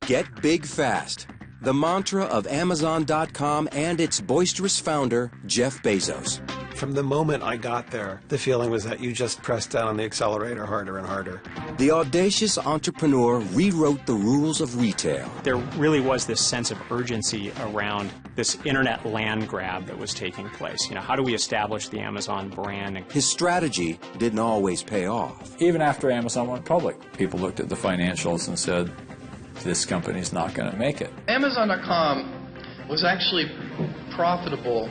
Get big fast. The mantra of Amazon.com and its boisterous founder, Jeff Bezos. From the moment I got there, the feeling was that you just pressed down on the accelerator harder and harder. The audacious entrepreneur rewrote the rules of retail. There really was this sense of urgency around this internet land grab that was taking place. You know, how do we establish the Amazon brand? His strategy didn't always pay off. Even after Amazon went public, people looked at the financials and said, this company's not going to make it. Amazon.com was actually profitable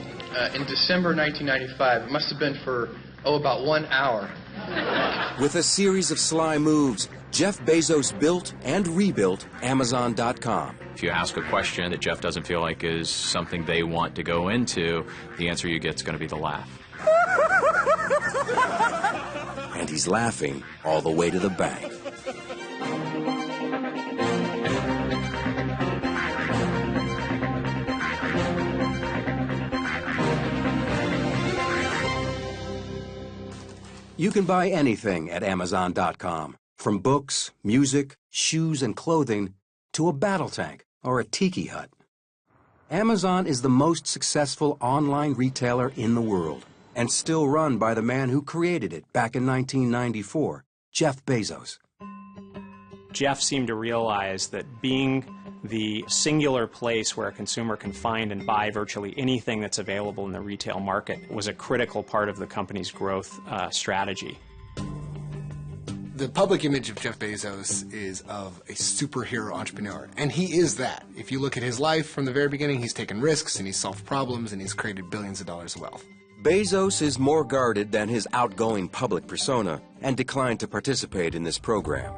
in December 1995. It must have been for, about 1 hour. With a series of sly moves, Jeff Bezos built and rebuilt Amazon.com. If you ask a question that Jeff doesn't feel like is something they want to go into, the answer you get is going to be the laugh. And he's laughing all the way to the bank. You can buy anything at Amazon.com, from books, music, shoes, and clothing, to a battle tank or a tiki hut. Amazon is the most successful online retailer in the world, and still run by the man who created it back in 1994, Jeff Bezos. Jeff seemed to realize that being the singular place where a consumer can find and buy virtually anything that's available in the retail market was a critical part of the company's growth strategy. The public image of Jeff Bezos is of a superhero entrepreneur, and he is that. If you look at his life from the very beginning, he's taken risks and he's solved problems and he's created billions of dollars of wealth. Bezos is more guarded than his outgoing public persona and declined to participate in this program.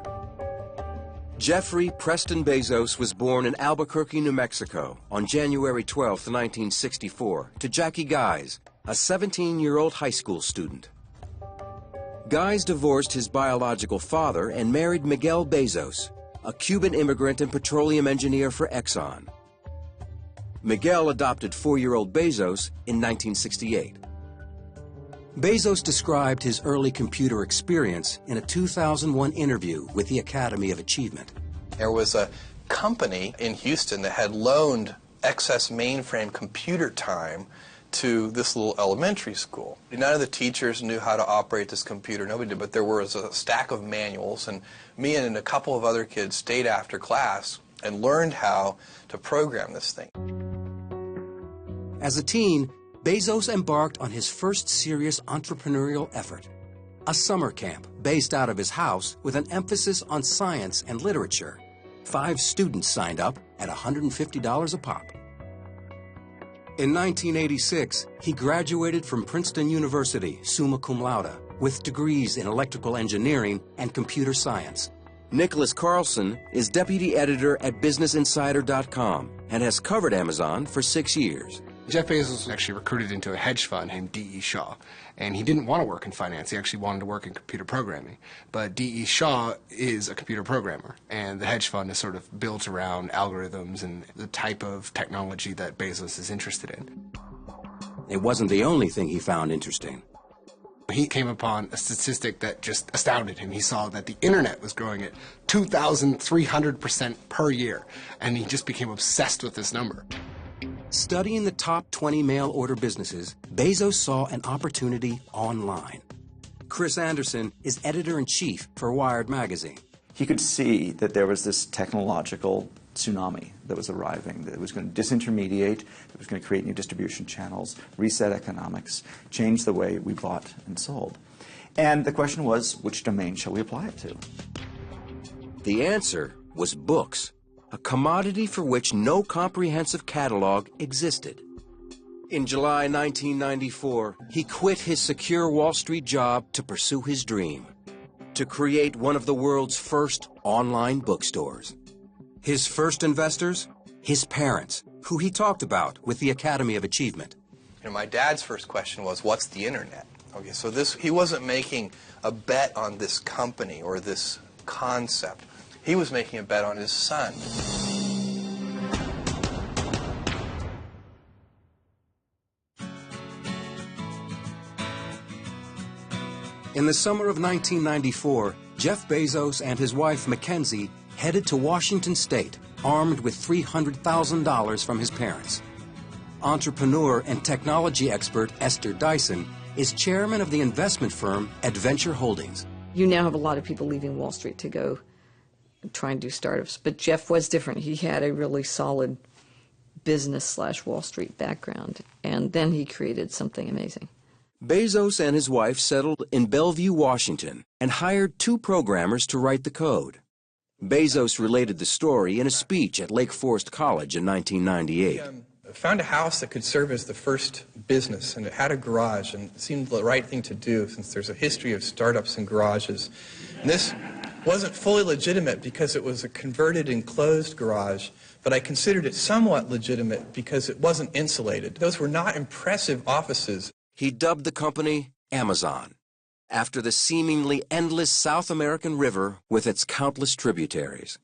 Jeffrey Preston Bezos was born in Albuquerque, New Mexico on January 12, 1964, to Jackie Guys, a 17-year-old high school student. Guys divorced his biological father and married Miguel Bezos, a Cuban immigrant and petroleum engineer for Exxon. Miguel adopted 4-year-old Bezos in 1968. Bezos described his early computer experience in a 2001 interview with the Academy of Achievement. There was a company in Houston that had loaned excess mainframe computer time to this little elementary school. None of the teachers knew how to operate this computer, nobody did, but there was a stack of manuals, and me and a couple of other kids stayed after class and learned how to program this thing. As a teen, Bezos embarked on his first serious entrepreneurial effort, a summer camp based out of his house with an emphasis on science and literature. 5 students signed up at $150 a pop. In 1986, he graduated from Princeton University, summa cum laude, with degrees in electrical engineering and computer science. Nicholas Carlson is deputy editor at BusinessInsider.com and has covered Amazon for 6 years. Jeff Bezos was actually recruited into a hedge fund named D.E. Shaw, and he didn't want to work in finance. He actually wanted to work in computer programming. But D.E. Shaw is a computer programmer, and the hedge fund is sort of built around algorithms and the type of technology that Bezos is interested in. It wasn't the only thing he found interesting. He came upon a statistic that just astounded him. He saw that the internet was growing at 2,300% per year, and he just became obsessed with this number. Studying the top 20 mail-order businesses, Bezos saw an opportunity online. Chris Anderson is editor-in-chief for Wired magazine. He could see that there was this technological tsunami that was arriving, that was going to disintermediate, that was going to create new distribution channels, reset economics, change the way we bought and sold. And the question was, which domain shall we apply it to? The answer was books, a commodity for which no comprehensive catalog existed. In July 1994, he quit his secure Wall Street job to pursue his dream, to create one of the world's first online bookstores. His first investors? His parents, who he talked about with the Academy of Achievement. You know, my dad's first question was, what's the internet? Okay, so he wasn't making a bet on this company or this concept. He was making a bet on his son. In the summer of 1994, Jeff Bezos and his wife Mackenzie headed to Washington State armed with $300,000 from his parents. Entrepreneur and technology expert Esther Dyson is chairman of the investment firm Adventure Holdings. You now have a lot of people leaving Wall Street to go try and do startups, but Jeff was different. He had a really solid business/Wall Street background, and then he created something amazing. Bezos and his wife settled in Bellevue, Washington, and hired 2 programmers to write the code. Bezos related the story in a speech at Lake Forest College in 1998. Found a house that could serve as the first business, and it had a garage, and it seemed the right thing to do since there's a history of startups and garages. And this wasn't fully legitimate because it was a converted enclosed garage, but I considered it somewhat legitimate because it wasn't insulated. Those were not impressive offices. He dubbed the company Amazon, after the seemingly endless South American river with its countless tributaries.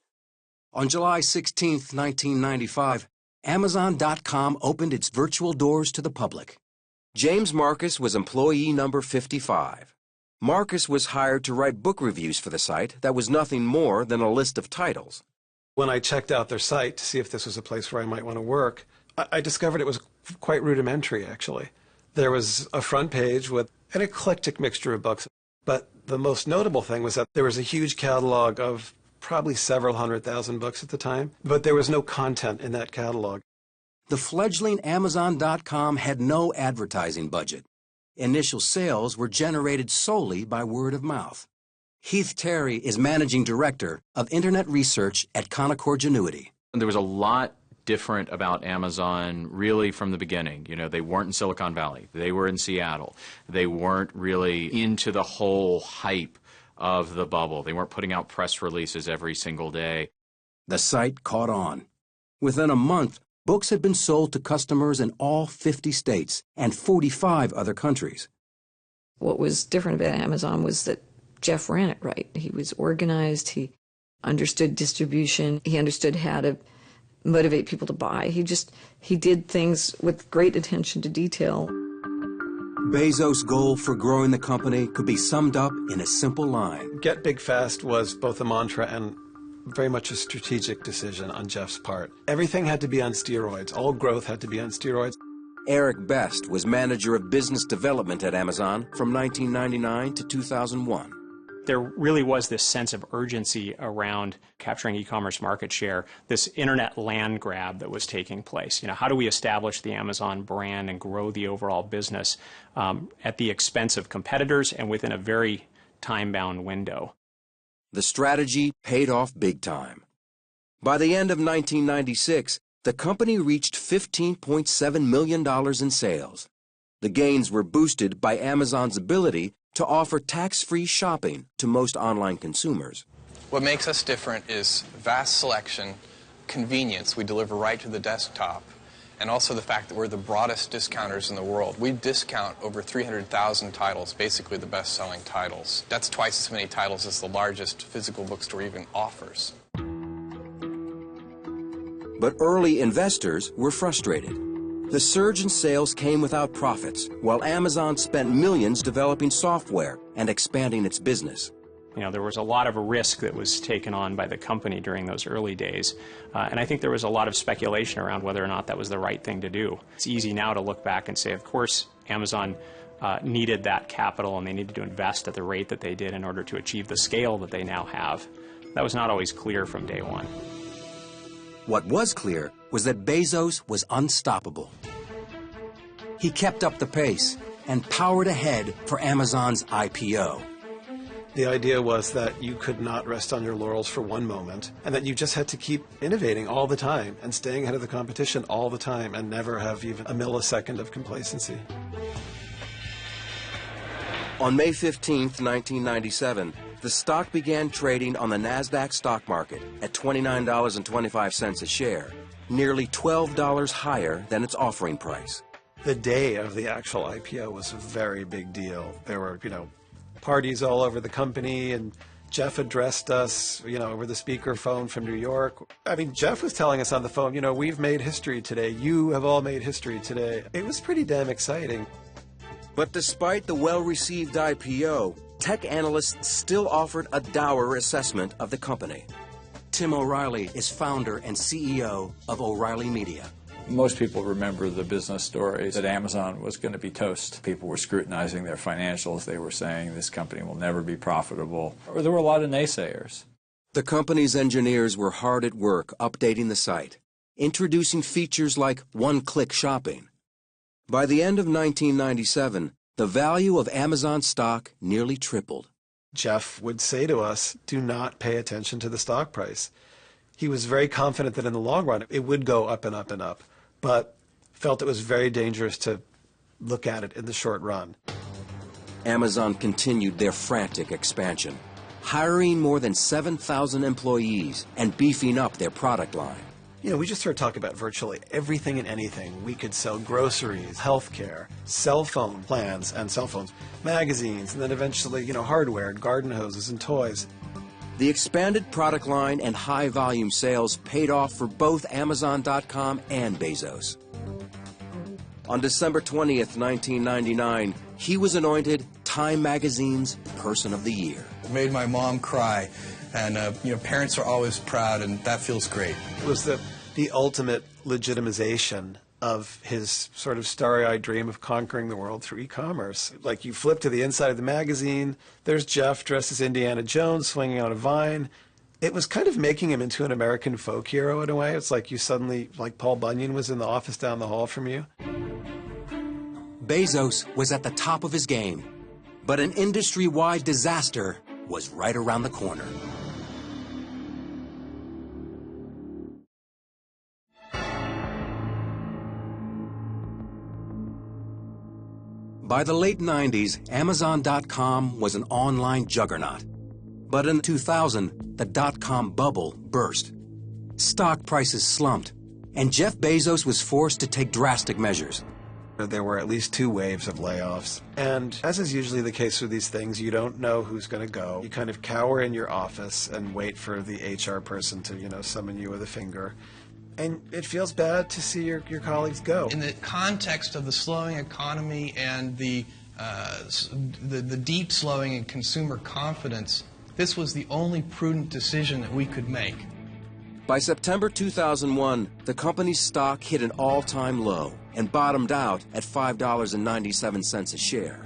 On July 16, 1995, Amazon.com opened its virtual doors to the public. James Marcus was employee number 55. Marcus was hired to write book reviews for the site that was nothing more than a list of titles. When I checked out their site to see if this was a place where I might want to work, I discovered it was quite rudimentary, actually. There was a front page with an eclectic mixture of books, but the most notable thing was that there was a huge catalog of probably several 100,000 books at the time, but there was no content in that catalog. The fledgling Amazon.com had no advertising budget. Initial sales were generated solely by word of mouth. Heath Terry is managing director of internet research at Canaccord Genuity. There was a lot different about Amazon really from the beginning. You know, they weren't in Silicon Valley. They were in Seattle. They weren't really into the whole hype of the bubble. They weren't putting out press releases every single day. The site caught on. Within a month, books had been sold to customers in all 50 states and 45 other countries. What was different about Amazon was that Jeff ran it right. He was organized. He understood distribution. He understood how to motivate people to buy. He did things with great attention to detail. Bezos' goal for growing the company could be summed up in a simple line. Get big fast was both a mantra and very much a strategic decision on Jeff's part. Everything had to be on steroids. All growth had to be on steroids. Eric Best was manager of business development at Amazon from 1999 to 2001. There really was this sense of urgency around capturing e-commerce market share, this internet land grab that was taking place. You know, how do we establish the Amazon brand and grow the overall business at the expense of competitors and within a very time-bound window? The strategy paid off big time. By the end of 1996, the company reached $15.7 million in sales. The gains were boosted by Amazon's ability to offer tax-free shopping to most online consumers. What makes us different is vast selection, convenience, we deliver right to the desktop, and also the fact that we're the broadest discounters in the world. We discount over 300,000 titles, basically the best-selling titles. That's twice as many titles as the largest physical bookstore even offers. But early investors were frustrated. The surge in sales came without profits, while Amazon spent millions developing software and expanding its business. You know, there was a lot of risk that was taken on by the company during those early days, and I think there was a lot of speculation around whether or not that was the right thing to do. It's easy now to look back and say, of course, Amazon needed that capital and they needed to invest at the rate that they did in order to achieve the scale that they now have. That was not always clear from day one. What was clear was that Bezos was unstoppable. He kept up the pace and powered ahead for Amazon's IPO. The idea was that you could not rest on your laurels for one moment, and that you just had to keep innovating all the time and staying ahead of the competition all the time and never have even a millisecond of complacency. On May 15, 1997, the stock began trading on the NASDAQ stock market at $29.25 a share, nearly $12 higher than its offering price. The day of the actual IPO was a very big deal. There were, parties all over the company, and Jeff addressed us, over the speakerphone from New York. I mean, Jeff was telling us on the phone, we've made history today. You have all made history today. It was pretty damn exciting. But despite the well-received IPO, tech analysts still offered a dour assessment of the company. Tim O'Reilly is founder and CEO of O'Reilly Media. Most people remember the business stories that Amazon was going to be toast. People were scrutinizing their financials. They were saying this company will never be profitable. Or there were a lot of naysayers. The company's engineers were hard at work updating the site, introducing features like one-click shopping. By the end of 1997, the value of Amazon stock nearly tripled. Jeff would say to us, do not pay attention to the stock price. He was very confident that in the long run it would go up and up and up, but felt it was very dangerous to look at it in the short run. Amazon continued their frantic expansion, hiring more than 7,000 employees and beefing up their product line. You know, we just started talking about virtually everything and anything. We could sell groceries, healthcare, cell phone plans and cell phones, magazines, and then eventually, hardware, garden hoses, and toys. The expanded product line and high-volume sales paid off for both Amazon.com and Bezos. On December 20th, 1999, he was anointed Time Magazine's Person of the Year. It made my mom cry, and parents are always proud, and that feels great. It was the ultimate legitimization of his sort of starry-eyed dream of conquering the world through e-commerce. Like, you flip to the inside of the magazine, there's Jeff dressed as Indiana Jones swinging on a vine. It was kind of making him into an American folk hero in a way. It's like you suddenly, like Paul Bunyan was in the office down the hall from you. Bezos was at the top of his game, but an industry-wide disaster was right around the corner. By the late 90s, Amazon.com was an online juggernaut. But in 2000, the dot-com bubble burst. Stock prices slumped, and Jeff Bezos was forced to take drastic measures. There were at least 2 waves of layoffs. And as is usually the case with these things, you don't know who's going to go. You kind of cower in your office and wait for the HR person to, summon you with a finger. And it feels bad to see your colleagues go. In the context of the slowing economy and the deep slowing in consumer confidence, this was the only prudent decision that we could make. By September 2001, the company's stock hit an all-time low and bottomed out at $5.97 a share.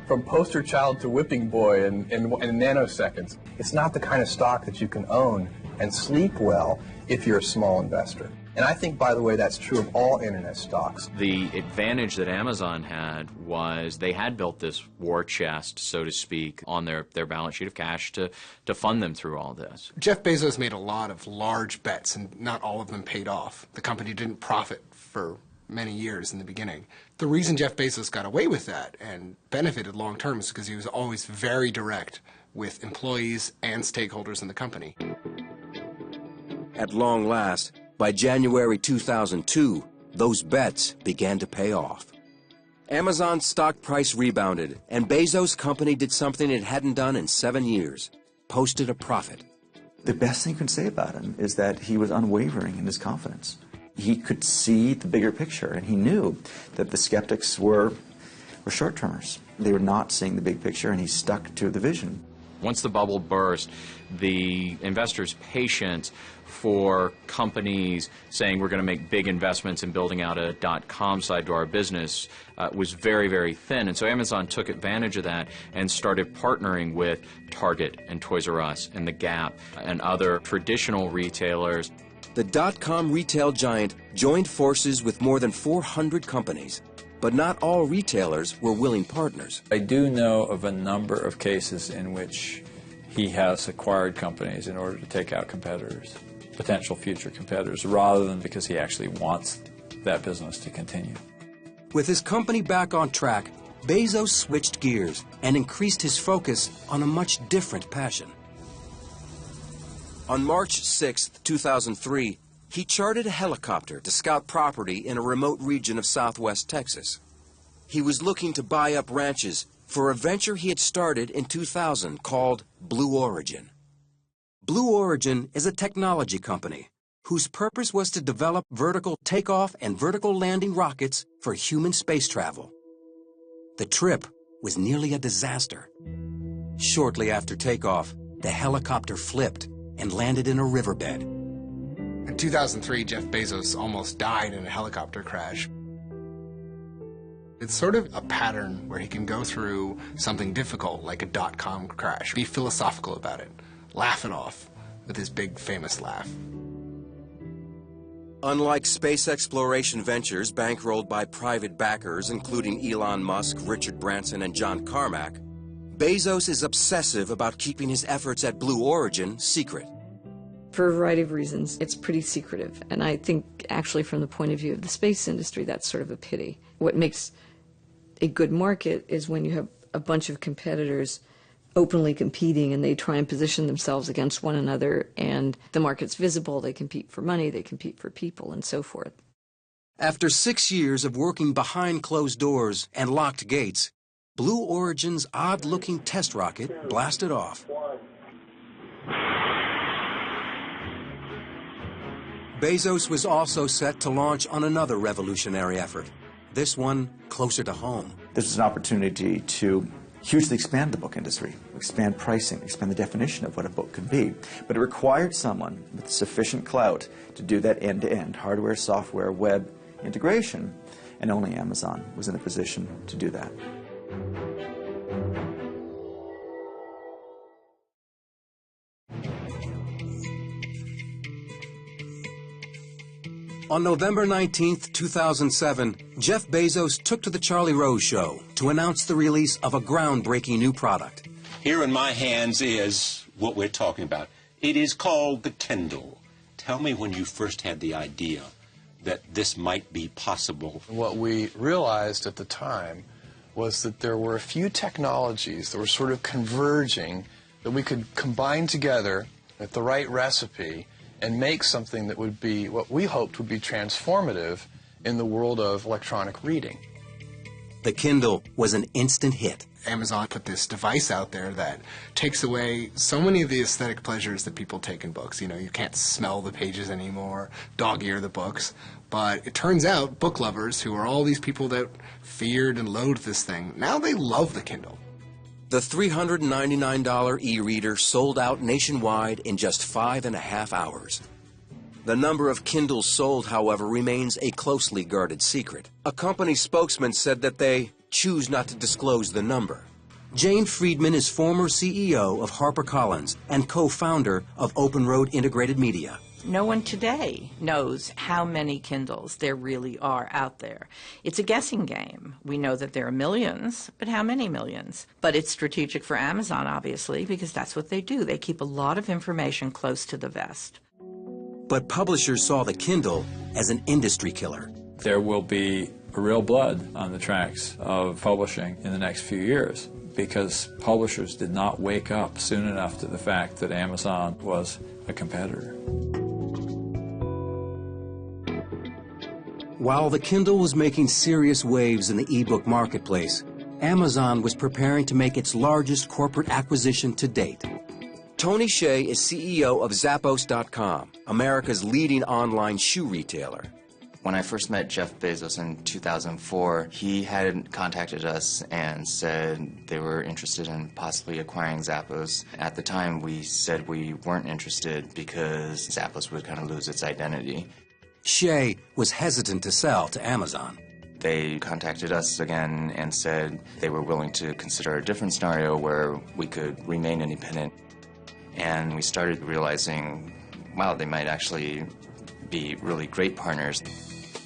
From poster child to whipping boy in nanoseconds, it's not the kind of stock that you can own and sleep well if you're a small investor. And I think, by the way, that's true of all internet stocks. The advantage that Amazon had was they had built this war chest, so to speak, on their balance sheet of cash to fund them through all this. Jeff Bezos made a lot of large bets, and not all of them paid off. The company didn't profit for many years in the beginning. The reason Jeff Bezos got away with that and benefited long term is because he was always very direct with employees and stakeholders in the company. At long last, by January 2002, those bets began to pay off. Amazon's stock price rebounded, and Bezos' company did something it hadn't done in 7 years, posted a profit. The best thing you can say about him is that he was unwavering in his confidence. He could see the bigger picture, and he knew that the skeptics were short-termers. They were not seeing the big picture, and he stuck to the vision. Once the bubble burst, the investors' patience for companies saying we're going to make big investments in building out a .com side to our business was very, very thin. And so Amazon took advantage of that and started partnering with Target and Toys R Us and The Gap and other traditional retailers. The .com retail giant joined forces with more than 400 companies, but not all retailers were willing partners. I do know of a number of cases in which he has acquired companies in order to take out competitors, potential future competitors, rather than because he actually wants that business to continue. With his company back on track, Bezos switched gears and increased his focus on a much different passion. On March 6, 2003, he chartered a helicopter to scout property in a remote region of southwest Texas. He was looking to buy up ranches for a venture he had started in 2000 called Blue Origin. Blue Origin is a technology company whose purpose was to develop vertical takeoff and vertical landing rockets for human space travel. The trip was nearly a disaster. Shortly after takeoff, the helicopter flipped and landed in a riverbed. In 2003, Jeff Bezos almost died in a helicopter crash. It's sort of a pattern where he can go through something difficult, like a dot-com crash, be philosophical about it, laugh it off with his big famous laugh. Unlike space exploration ventures bankrolled by private backers, including Elon Musk, Richard Branson, and John Carmack, Bezos is obsessive about keeping his efforts at Blue Origin secret. For a variety of reasons, it's pretty secretive. And I think, actually, from the point of view of the space industry, that's sort of a pity. What makes a good market is when you have a bunch of competitors openly competing and they try and position themselves against one another, and the market's visible, they compete for money, they compete for people, and so forth. After 6 years of working behind closed doors and locked gates, Blue Origin's odd-looking test rocket blasted off. Bezos was also set to launch on another revolutionary effort, this one closer to home. This was an opportunity to hugely expand the book industry, expand pricing, expand the definition of what a book could be. But it required someone with sufficient clout to do that end-to-end, hardware, software, web integration, and only Amazon was in a position to do that. On November 19th, 2007, Jeff Bezos took to the Charlie Rose Show to announce the release of a groundbreaking new product. Here in my hands is what we're talking about. It is called the Kindle. Tell me when you first had the idea that this might be possible. What we realized at the time was that there were a few technologies that were sort of converging that we could combine together at the right recipe and make something that would be what we hoped would be transformative in the world of electronic reading. The Kindle was an instant hit. Amazon put this device out there that takes away so many of the aesthetic pleasures that people take in books. You know, you can't smell the pages anymore, dog-ear the books. But it turns out book lovers, who are all these people that feared and loathed this thing, now they love the Kindle. The $399 e-reader sold out nationwide in just 5.5 hours. The number of Kindles sold, however, remains a closely guarded secret. A company spokesman said that they choose not to disclose the number. Jane Friedman is former CEO of HarperCollins and co-founder of Open Road Integrated Media. No one today knows how many Kindles there really are out there. It's a guessing game. We know that there are millions, but how many millions? But it's strategic for Amazon, obviously, because that's what they do. They keep a lot of information close to the vest. But publishers saw the Kindle as an industry killer. There will be real blood on the tracks of publishing in the next few years because publishers did not wake up soon enough to the fact that Amazon was a competitor. While the Kindle was making serious waves in the e-book marketplace, Amazon was preparing to make its largest corporate acquisition to date. Tony Hsieh is CEO of Zappos.com, America's leading online shoe retailer. When I first met Jeff Bezos in 2004, he had contacted us and said they were interested in possibly acquiring Zappos. At the time, we said we weren't interested because Zappos would kind of lose its identity. Hsieh was hesitant to sell to Amazon. They contacted us again and said they were willing to consider a different scenario where we could remain independent. And we started realizing, wow, they might actually be really great partners.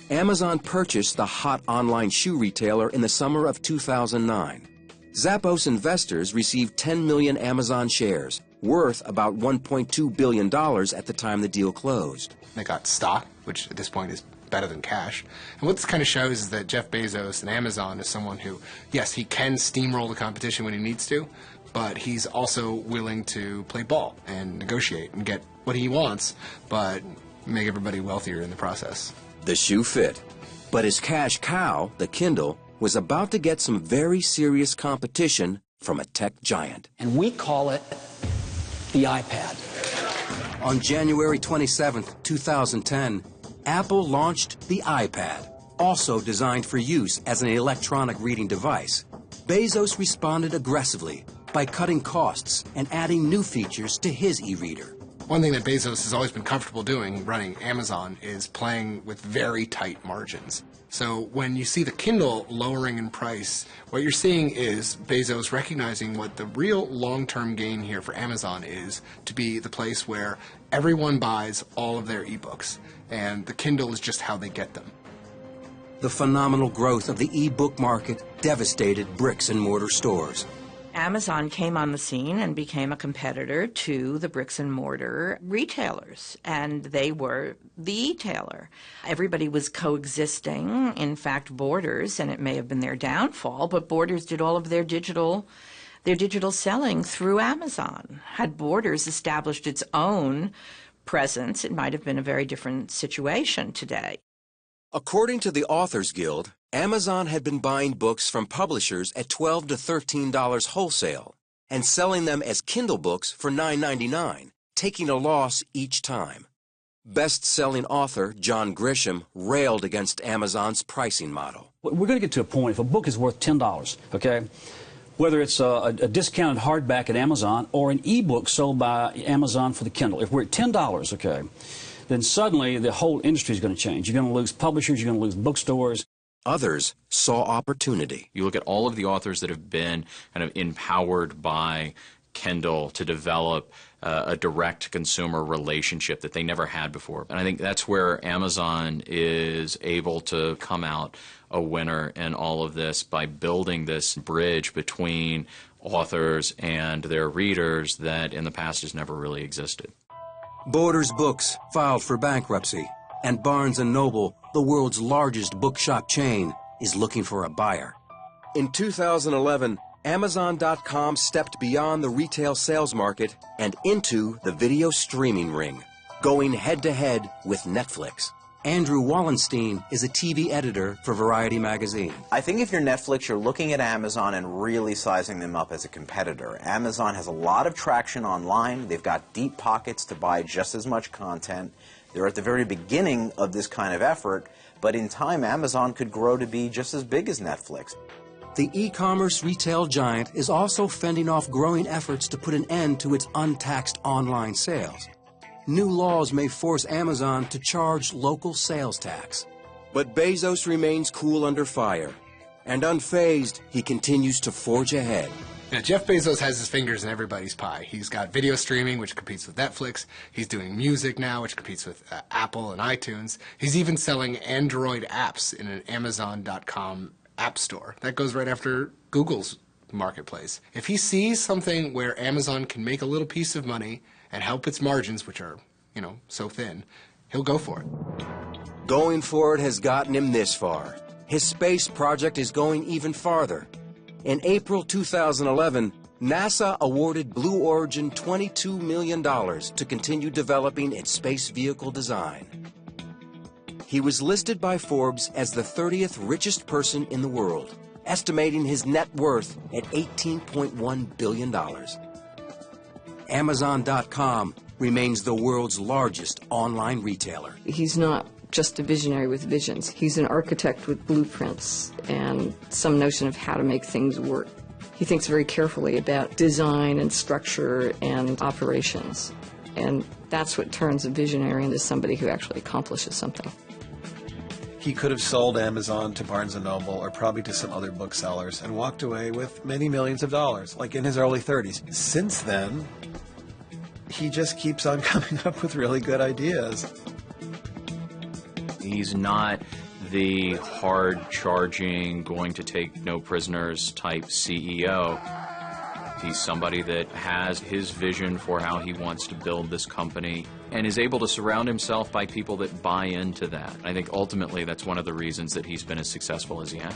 Amazon purchased the hot online shoe retailer in the summer of 2009. Zappos investors received 10 million Amazon shares, worth about $1.2 billion at the time the deal closed. They got stock, which at this point is better than cash. And what this kind of shows is that Jeff Bezos and Amazon is someone who, yes, he can steamroll the competition when he needs to, but he's also willing to play ball and negotiate and get what he wants, but make everybody wealthier in the process. The shoe fit. But his cash cow, the Kindle, was about to get some very serious competition from a tech giant. And we call it the iPad. On January 27, 2010, Apple launched the iPad, also designed for use as an electronic reading device. Bezos responded aggressively by cutting costs and adding new features to his e-reader. One thing that Bezos has always been comfortable doing, running Amazon, is playing with very tight margins. So when you see the Kindle lowering in price, what you're seeing is Bezos recognizing what the real long-term gain here for Amazon is, to be the place where everyone buys all of their ebooks, and the Kindle is just how they get them. The phenomenal growth of the e-book market devastated bricks and mortar stores. Amazon came on the scene and became a competitor to the bricks and mortar retailers, and they were the e-tailer. Everybody was coexisting. In fact, Borders, and it may have been their downfall, but Borders did all of their digital selling through Amazon. Had Borders established its own presence, it might have been a very different situation today. According to the Authors Guild, Amazon had been buying books from publishers at $12 to $13 wholesale and selling them as Kindle books for $9.99, taking a loss each time. Best-selling author John Grisham railed against Amazon's pricing model. We're going to get to a point, if a book is worth $10, okay, whether it's a discounted hardback at Amazon or an e-book sold by Amazon for the Kindle, if we're at $10, okay, then suddenly the whole industry is going to change. You're going to lose publishers, you're going to lose bookstores. Others saw opportunity. You look at all of the authors that have been kind of empowered by Kindle to develop a direct consumer relationship that they never had before. And I think that's where Amazon is able to come out a winner in all of this by building this bridge between authors and their readers that in the past has never really existed. Borders Books filed for bankruptcy, and Barnes & Noble, the world's largest bookshop chain, is looking for a buyer. In 2011, Amazon.com stepped beyond the retail sales market and into the video streaming ring, going head-to-head with Netflix. Andrew Wallenstein is a TV editor for Variety magazine. I think if you're Netflix, you're looking at Amazon and really sizing them up as a competitor. Amazon has a lot of traction online. They've got deep pockets to buy just as much content. They're at the very beginning of this kind of effort, but in time, Amazon could grow to be just as big as Netflix. The e-commerce retail giant is also fending off growing efforts to put an end to its untaxed online sales. New laws may force Amazon to charge local sales tax. But Bezos remains cool under fire, and unfazed, he continues to forge ahead. Now, Jeff Bezos has his fingers in everybody's pie. He's got video streaming, which competes with Netflix. He's doing music now, which competes with Apple and iTunes. He's even selling Android apps in an Amazon.com app store. That goes right after Google's marketplace. If he sees something where Amazon can make a little piece of money and help its margins, which are, so thin, he'll go for it. Going for it has gotten him this far. His space project is going even farther. In April 2011, NASA awarded Blue Origin $22 million to continue developing its space vehicle design. He was listed by Forbes as the 30th richest person in the world, estimating his net worth at $18.1 billion. Amazon.com remains the world's largest online retailer. He's not just a visionary with visions. He's an architect with blueprints and some notion of how to make things work. He thinks very carefully about design and structure and operations. And that's what turns a visionary into somebody who actually accomplishes something. He could have sold Amazon to Barnes & Noble or probably to some other booksellers and walked away with many millions of dollars, like in his early 30s. Since then, he just keeps on coming up with really good ideas. He's not the hard-charging, going to take no prisoners type CEO. He's somebody that has his vision for how he wants to build this company and is able to surround himself by people that buy into that. I think ultimately that's one of the reasons that he's been as successful as he has.